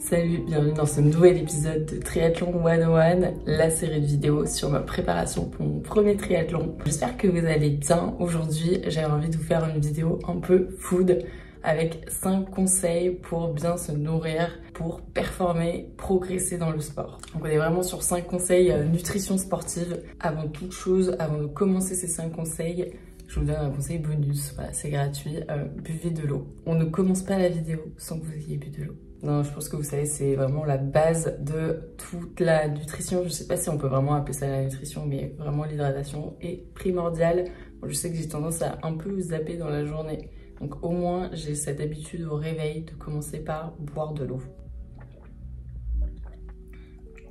Salut, bienvenue dans ce nouvel épisode de Triathlon 101, la série de vidéos sur ma préparation pour mon premier triathlon. J'espère que vous allez bien. Aujourd'hui, j'avais envie de vous faire une vidéo un peu food avec 5 conseils pour bien se nourrir, pour performer, progresser dans le sport. Donc on est vraiment sur 5 conseils nutrition sportive. Avant toute chose, avant de commencer ces 5 conseils, je vous donne un conseil bonus, voilà, c'est gratuit, buvez de l'eau. On ne commence pas la vidéo sans que vous ayez bu de l'eau. Non, je pense que vous savez, c'est vraiment la base de toute la nutrition. Je sais pas si on peut vraiment appeler ça la nutrition, mais vraiment l'hydratation est primordiale. Bon, je sais que j'ai tendance à un peu zapper dans la journée. Donc au moins, j'ai cette habitude au réveil de commencer par boire de l'eau.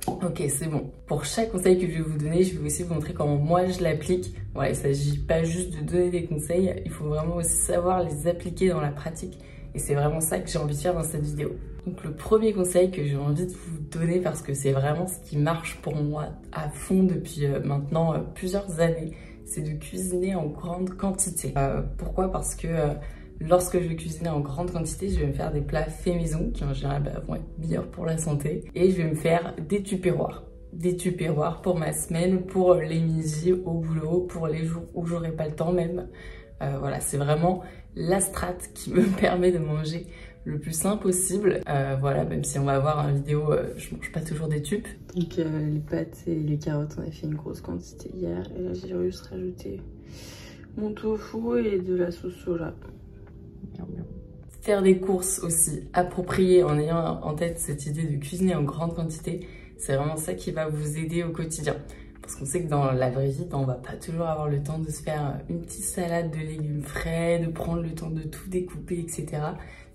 Ok, c'est bon. Pour chaque conseil que je vais vous donner, je vais aussi vous montrer comment moi je l'applique. Voilà, il ne s'agit pas juste de donner des conseils, il faut vraiment aussi savoir les appliquer dans la pratique. Et c'est vraiment ça que j'ai envie de faire dans cette vidéo. Donc le premier conseil que j'ai envie de vous donner, parce que c'est vraiment ce qui marche pour moi à fond depuis maintenant plusieurs années, c'est de cuisiner en grande quantité. Pourquoi? Parce que lorsque je vais cuisiner en grande quantité, je vais me faire des plats faits maison qui en général vont être meilleurs pour la santé. Et je vais me faire des tupperwares. Des tupperwares pour ma semaine, pour les midis au boulot, pour les jours où j'aurai pas le temps même. Voilà, c'est vraiment la strat qui me permet de manger le plus sain possible. Voilà, même si on va voir en vidéo, je mange pas toujours des tubes. Donc les pâtes et les carottes, on a fait une grosse quantité hier. Et là, j'ai juste rajouté mon tofu et de la sauce soja. Faire des courses aussi appropriées en ayant en tête cette idée de cuisiner en grande quantité, c'est vraiment ça qui va vous aider au quotidien. Parce qu'on sait que dans la vraie vie, on va pas toujours avoir le temps de se faire une petite salade de légumes frais, de prendre le temps de tout découper, etc.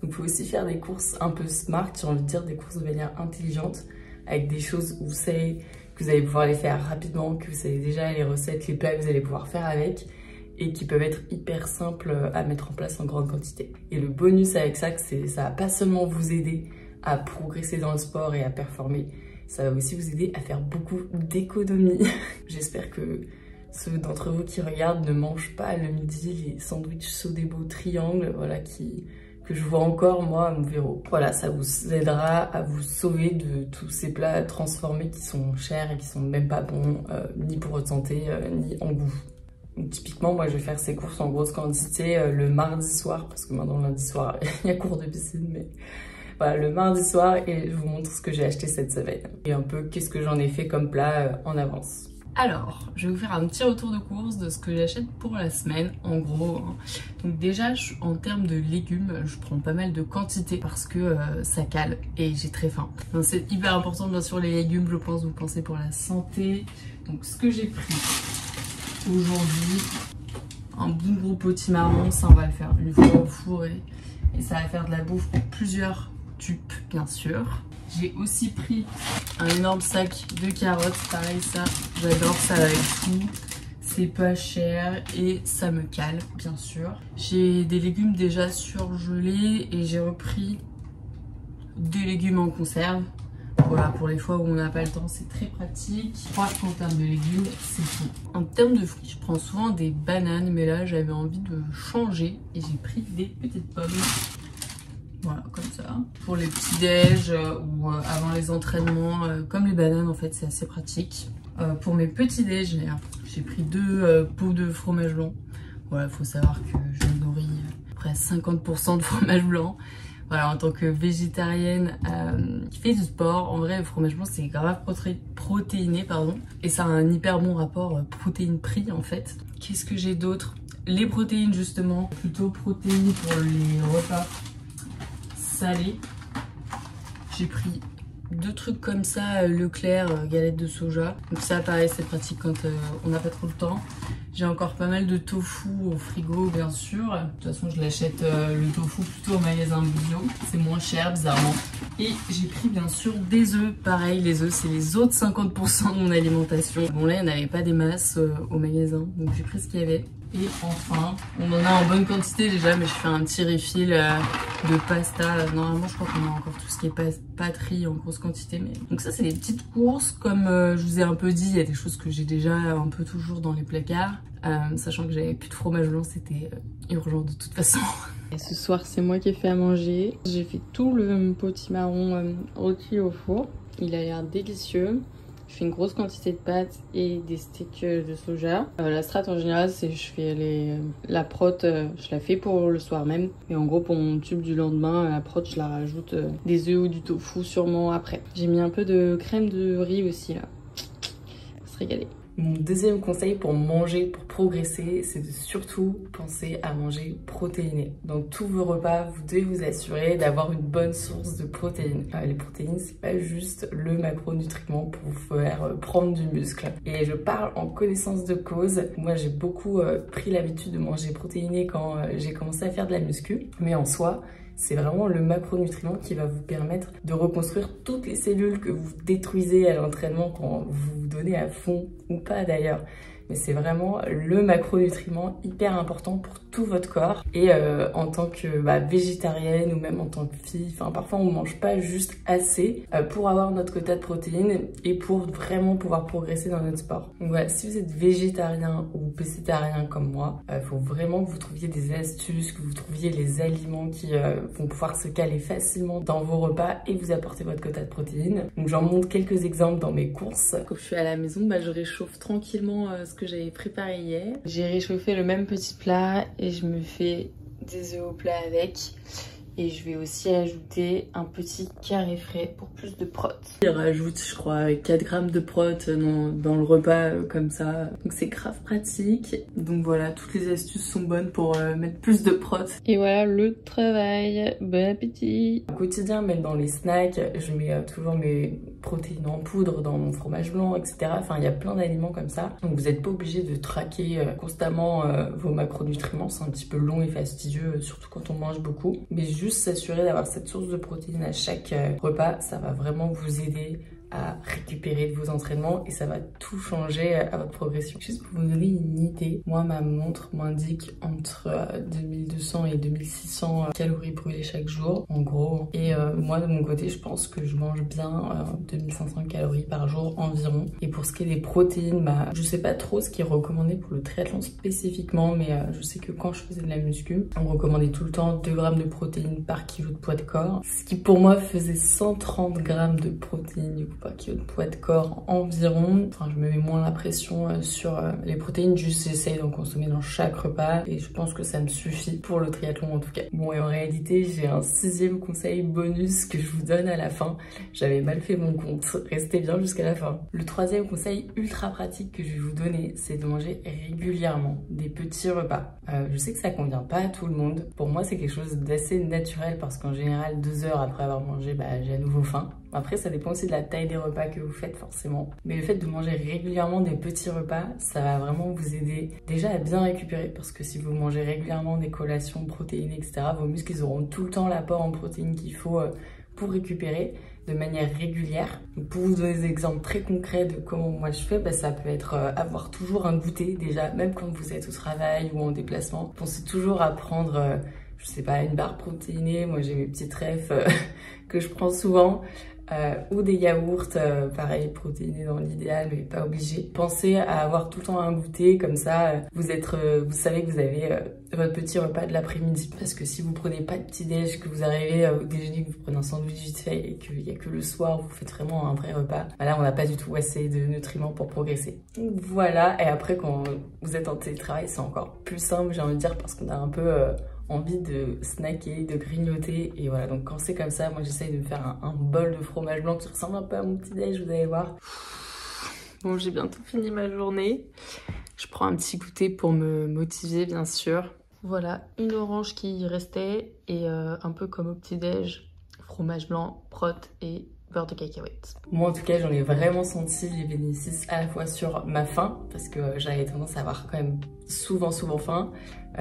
Donc il faut aussi faire des courses un peu smart, j'ai envie de dire des courses de manière intelligente, avec des choses où vous savez que vous allez pouvoir les faire rapidement, que vous savez déjà les recettes, les plats que vous allez pouvoir faire avec, et qui peuvent être hyper simples à mettre en place en grande quantité. Et le bonus avec ça, c'est que ça va pas seulement vous aider à progresser dans le sport et à performer, ça va aussi vous aider à faire beaucoup d'économies. J'espère que ceux d'entre vous qui regardent ne mangent pas le midi les sandwichs Sodebo triangle, voilà, que je vois encore moi à mon bureau. Voilà, ça vous aidera à vous sauver de tous ces plats transformés qui sont chers et qui sont même pas bons, ni pour votre santé, ni en goût. Donc, typiquement, moi, je vais faire ces courses en grosse quantité le mardi soir, parce que maintenant, lundi soir, il y a cours de piscine, mais voilà, le mardi soir, et je vous montre ce que j'ai acheté cette semaine. Et un peu, qu'est-ce que j'en ai fait comme plat en avance. Alors, je vais vous faire un petit retour de course de ce que j'achète pour la semaine, en gros. Donc déjà, en termes de légumes, je prends pas mal de quantité parce que ça cale et j'ai très faim. Donc c'est hyper important, bien sûr, les légumes, je pense, vous pensez pour la santé. Donc ce que j'ai pris aujourd'hui, un bon gros potimarron, ça on va le faire une fois au four et ça va faire de la bouffe pour plusieurs tubes, bien sûr. J'ai aussi pris un énorme sac de carottes, pareil ça, j'adore ça avec tout. C'est pas cher et ça me cale, bien sûr. J'ai des légumes déjà surgelés et j'ai repris des légumes en conserve. Voilà, pour les fois où on n'a pas le temps, c'est très pratique. Je crois qu'en termes de légumes, c'est tout. En termes de fruits, je prends souvent des bananes, mais là, j'avais envie de changer et j'ai pris des petites pommes. Voilà, comme ça. Pour les petits-déj ou avant les entraînements, comme les bananes, en fait, c'est assez pratique. Pour mes petits-déj, j'ai pris 2 pots de fromage blanc. Voilà, il faut savoir que je me nourris près 50% de fromage blanc. Voilà, en tant que végétarienne qui fait du sport, en vrai, le fromage blanc, c'est grave protéiné, pardon. Et ça a un hyper bon rapport protéine-prix, en fait. Qu'est-ce que j'ai d'autre? Les protéines, justement, plutôt protéines pour les repas salés. J'ai pris 2 trucs comme ça, Leclerc, galette de soja. Donc ça, pareil, c'est pratique quand on n'a pas trop le temps. J'ai encore pas mal de tofu au frigo, bien sûr. De toute façon, je l'achète le tofu plutôt au magasin bio. C'est moins cher, bizarrement. Et j'ai pris, bien sûr, des œufs. Pareil, les œufs, c'est les autres 50% de mon alimentation. Bon, là, il n'y en avait pas des masses au magasin. Donc, j'ai pris ce qu'il y avait. Et enfin, on en a en bonne quantité déjà, mais je fais un petit refill de pasta. Normalement, je crois qu'on a encore tout ce qui est pâterie en grosse quantité. Mais... Donc ça, c'est des petites courses. Comme je vous ai un peu dit, il y a des choses que j'ai déjà un peu toujours dans les placards. Sachant que j'avais plus de fromage blanc, c'était urgent de toute façon. Et ce soir, c'est moi qui ai fait à manger. J'ai fait tout le potimarron rôti au four. Il a l'air délicieux. Je fais une grosse quantité de pâtes et des steaks de soja. La strat en général, c'est je fais la prot, je la fais pour le soir même. Et en gros, pour mon tube du lendemain, la prot, je la rajoute des œufs ou du tofu sûrement après. J'ai mis un peu de crème de riz aussi là. On va se régaler. Mon deuxième conseil pour manger, pour progresser, c'est de surtout penser à manger protéiné. Donc tous vos repas, vous devez vous assurer d'avoir une bonne source de protéines. Les protéines, c'est pas juste le macronutriment pour vous faire prendre du muscle. Et je parle en connaissance de cause. Moi, j'ai beaucoup pris l'habitude de manger protéiné quand j'ai commencé à faire de la muscu. Mais en soi, c'est vraiment le macronutriment qui va vous permettre de reconstruire toutes les cellules que vous détruisez à l'entraînement quand vous vous donnez à fond, ou pas d'ailleurs. Mais c'est vraiment le macronutriment hyper important pour tout votre corps. Et en tant que végétarienne ou même en tant que fille, parfois on mange pas juste assez pour avoir notre quota de protéines et pour vraiment pouvoir progresser dans notre sport. Donc voilà, si vous êtes végétarien ou pescétarien comme moi, il faut vraiment que vous trouviez des astuces, que vous trouviez les aliments qui vont pouvoir se caler facilement dans vos repas et vous apporter votre quota de protéines. Donc j'en montre quelques exemples dans mes courses. Quand je suis à la maison, je réchauffe tranquillement ce que j'avais préparé hier. J'ai réchauffé le même petit plat et je me fais des œufs au plat avec. Et je vais aussi ajouter un petit carré frais pour plus de prot. Il rajoute, je crois, 4 grammes de prot dans le repas comme ça. Donc c'est grave pratique. Donc voilà, toutes les astuces sont bonnes pour mettre plus de prot. Et voilà le travail. Bon appétit. Au quotidien, même dans les snacks, je mets toujours mes protéines en poudre dans mon fromage blanc, etc. Il y a plein d'aliments comme ça. Donc vous n'êtes pas obligé de traquer constamment vos macronutriments. C'est un petit peu long et fastidieux, surtout quand on mange beaucoup. Mais juste s'assurer d'avoir cette source de protéines à chaque repas, ça va vraiment vous aider à récupérer de vos entraînements et ça va tout changer à votre progression. Juste pour vous donner une idée, moi ma montre m'indique entre 2200 et 2600 calories brûlées chaque jour en gros, et moi de mon côté je pense que je mange bien 2500 calories par jour environ. Et pour ce qui est des protéines, je sais pas trop ce qui est recommandé pour le triathlon spécifiquement, mais je sais que quand je faisais de la muscu, on recommandait tout le temps 2 grammes de protéines par kilo de poids de corps, ce qui pour moi faisait 130 grammes de protéines par kilo de poids de corps environ. Je me mets moins la pression sur les protéines, juste j'essaye d'en consommer dans chaque repas et je pense que ça me suffit pour le triathlon en tout cas. Bon, et en réalité j'ai un 6e conseil bonus que je vous donne à la fin. J'avais mal fait mon compte, restez bien jusqu'à la fin. Le 3e conseil ultra pratique que je vais vous donner, c'est de manger régulièrement des petits repas. Je sais que ça convient pas à tout le monde. Pour moi c'est quelque chose d'assez naturel parce qu'en général 2 heures après avoir mangé, j'ai à nouveau faim. Après, ça dépend aussi de la taille des repas que vous faites forcément. Mais le fait de manger régulièrement des petits repas, ça va vraiment vous aider déjà à bien récupérer. Parce que si vous mangez régulièrement des collations protéinées, etc., vos muscles ils auront tout le temps l'apport en protéines qu'il faut pour récupérer de manière régulière. Donc pour vous donner des exemples très concrets de comment moi je fais, ça peut être avoir toujours un goûter déjà, même quand vous êtes au travail ou en déplacement. Pensez toujours à prendre, je sais pas, une barre protéinée. Moi j'ai mes petits trèfles que je prends souvent. Ou des yaourts, pareil, protéinés dans l'idéal, mais pas obligé. Pensez à avoir tout le temps un goûter, comme ça, vous savez que vous avez votre petit repas de l'après-midi. Parce que si vous prenez pas de petit-déj, que vous arrivez au déjeuner, que vous prenez un sandwich vite fait et qu'il y a que le soir, vous faites vraiment un vrai repas, là, on n'a pas du tout assez de nutriments pour progresser. Donc voilà, et après, quand vous êtes en télétravail, c'est encore plus simple, j'ai envie de dire, parce qu'on a un peu envie de snacker, de grignoter, et voilà. Donc quand c'est comme ça, moi j'essaye de me faire un bol de fromage blanc qui ressemble un peu à mon petit déj, vous allez voir. Bon, j'ai bientôt fini ma journée. Je prends un petit goûter pour me motiver, bien sûr. Voilà, une orange qui restait et un peu comme au petit déj, fromage blanc, prot et beurre de cacahuète. Moi en tout cas j'en ai vraiment senti les bénéfices à la fois sur ma faim, parce que j'avais tendance à avoir quand même souvent faim,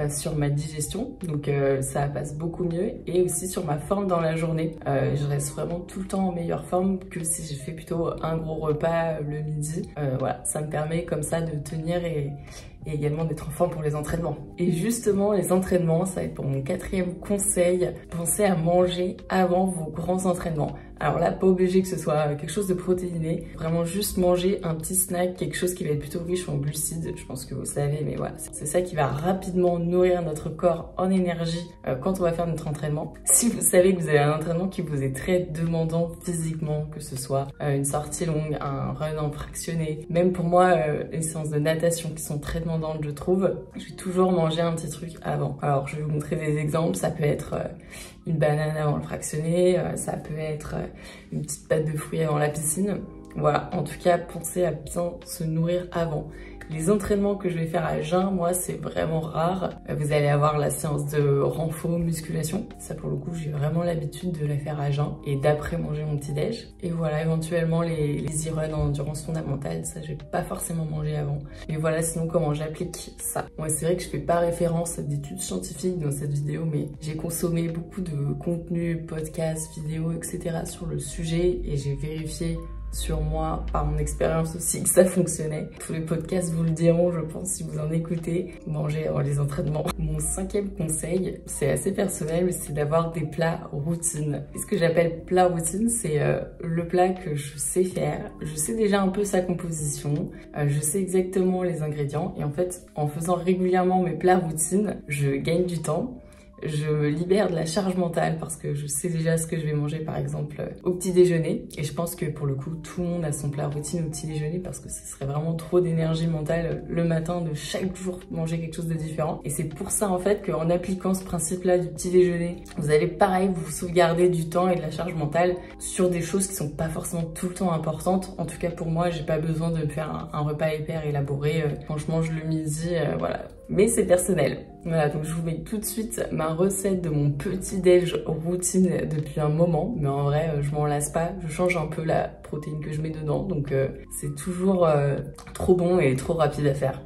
sur ma digestion, donc ça passe beaucoup mieux, et aussi sur ma forme dans la journée. Je reste vraiment tout le temps en meilleure forme que si j'ai fait plutôt un gros repas le midi. Voilà, ça me permet comme ça de tenir et et également d'être en forme pour les entraînements. Et justement, les entraînements, ça va être pour mon 4e conseil. Pensez à manger avant vos grands entraînements. Alors là, pas obligé que ce soit quelque chose de protéiné, vraiment juste manger un petit snack, quelque chose qui va être plutôt riche en glucides, je pense que vous savez, mais voilà, c'est ça qui va rapidement nourrir notre corps en énergie quand on va faire notre entraînement. Si vous savez que vous avez un entraînement qui vous est très demandant physiquement, que ce soit une sortie longue, un run en fractionné, même pour moi, les séances de natation qui sont très demandantes, je trouve, je vais toujours manger un petit truc avant. Alors, je vais vous montrer des exemples, ça peut être une banane avant le fractionné, ça peut être une petite pâte de fruits avant la piscine. Voilà, en tout cas, pensez à bien se nourrir avant. Les entraînements que je vais faire à jeun, moi, c'est vraiment rare. Vous allez avoir la séance de renfo musculation. Ça, pour le coup, j'ai vraiment l'habitude de la faire à jeun et d'après manger mon petit-déj. Et voilà, éventuellement, les e-runs en endurance fondamentale, ça, je vais pas forcément manger avant. Mais voilà, sinon, comment j'applique ça? Moi, c'est vrai que je fais pas référence à d'études scientifiques dans cette vidéo, mais j'ai consommé beaucoup de contenu, podcasts, vidéos, etc. sur le sujet et j'ai vérifié sur moi, par mon expérience aussi, que ça fonctionnait. Tous les podcasts vous le diront, je pense, si vous en écoutez. Manger avant les entraînements. Mon 5e conseil, c'est assez personnel, mais c'est d'avoir des plats routines. Et ce que j'appelle plat routine, c'est le plat que je sais faire. Je sais déjà un peu sa composition, je sais exactement les ingrédients. Et en fait, en faisant régulièrement mes plats routines, je gagne du temps. Je me libère de la charge mentale parce que je sais déjà ce que je vais manger par exemple au petit déjeuner et je pense que pour le coup tout le monde a son plat routine au petit déjeuner parce que ce serait vraiment trop d'énergie mentale le matin de chaque jour manger quelque chose de différent et c'est pour ça en fait qu'en appliquant ce principe là du petit déjeuner vous allez pareil vous sauvegarder du temps et de la charge mentale sur des choses qui sont pas forcément tout le temps importantes. En tout cas pour moi j'ai pas besoin de me faire un repas hyper élaboré quand je mange le midi, voilà. Mais c'est personnel. Voilà, donc je vous mets tout de suite ma recette de mon petit-déj routine depuis un moment. Mais en vrai, je m'en lasse pas. Je change un peu la protéine que je mets dedans. Donc c'est toujours trop bon et trop rapide à faire.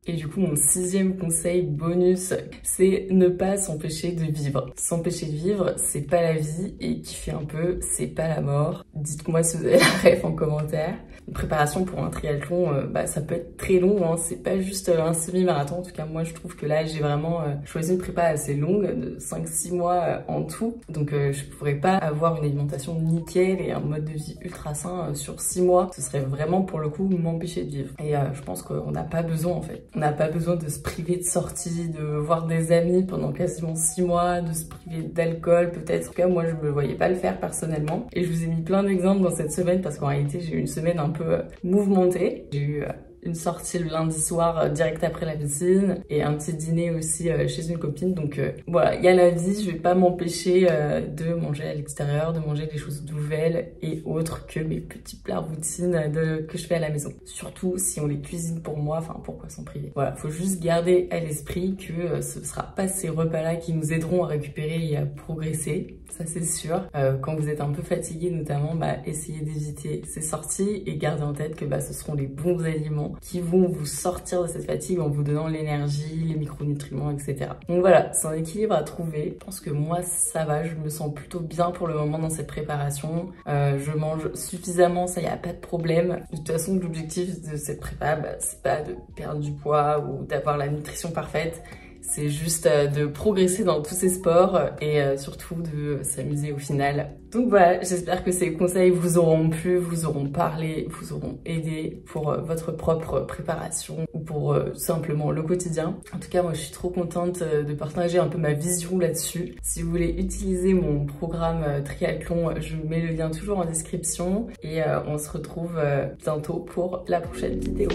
Et du coup, mon 6e conseil bonus, c'est ne pas s'empêcher de vivre. S'empêcher de vivre, c'est pas la vie et kiffer un peu, c'est pas la mort. Dites-moi si vous avez la ref en commentaire. Une préparation pour un triathlon, ça peut être très long, hein. C'est pas juste un semi-marathon. En tout cas, moi, je trouve que là, j'ai vraiment choisi une prépa assez longue, de 5-6 mois en tout. Donc, je pourrais pas avoir une alimentation nickel et un mode de vie ultra sain sur 6 mois. Ce serait vraiment, pour le coup, m'empêcher de vivre. Et je pense qu'on n'a pas besoin, en fait. On n'a pas besoin de se priver de sorties, de voir des amis pendant quasiment 6 mois, de se priver d'alcool, peut-être. En tout cas, moi, je me voyais pas le faire personnellement. Et je vous ai mis plein d'exemples dans cette semaine parce qu'en réalité, j'ai eu une semaine un peu mouvementée. J'ai eu une sortie le lundi soir direct après la piscine et un petit dîner aussi chez une copine. Donc voilà, il y a la vie, je vais pas m'empêcher de manger à l'extérieur, de manger des choses nouvelles et autres que mes petits plats routines que je fais à la maison. Surtout si on les cuisine pour moi, enfin pourquoi s'en priver. Voilà, faut juste garder à l'esprit que ce sera pas ces repas-là qui nous aideront à récupérer et à progresser. Ça c'est sûr. Quand vous êtes un peu fatigué notamment, essayez d'éviter ces sorties et gardez en tête que ce seront les bons aliments qui vont vous sortir de cette fatigue en vous donnant l'énergie, les micronutriments, etc. Donc voilà, c'est un équilibre à trouver. Je pense que moi ça va, je me sens plutôt bien pour le moment dans cette préparation. Je mange suffisamment, ça y a pas de problème. De toute façon, l'objectif de cette prépa, c'est pas de perdre du poids ou d'avoir la nutrition parfaite. C'est juste de progresser dans tous ces sports et surtout de s'amuser au final. Donc voilà, j'espère que ces conseils vous auront plu, vous auront parlé, vous auront aidé pour votre propre préparation ou pour simplement le quotidien. En tout cas, moi je suis trop contente de partager un peu ma vision là-dessus. Si vous voulez utiliser mon programme triathlon, je vous mets le lien toujours en description et on se retrouve bientôt pour la prochaine vidéo.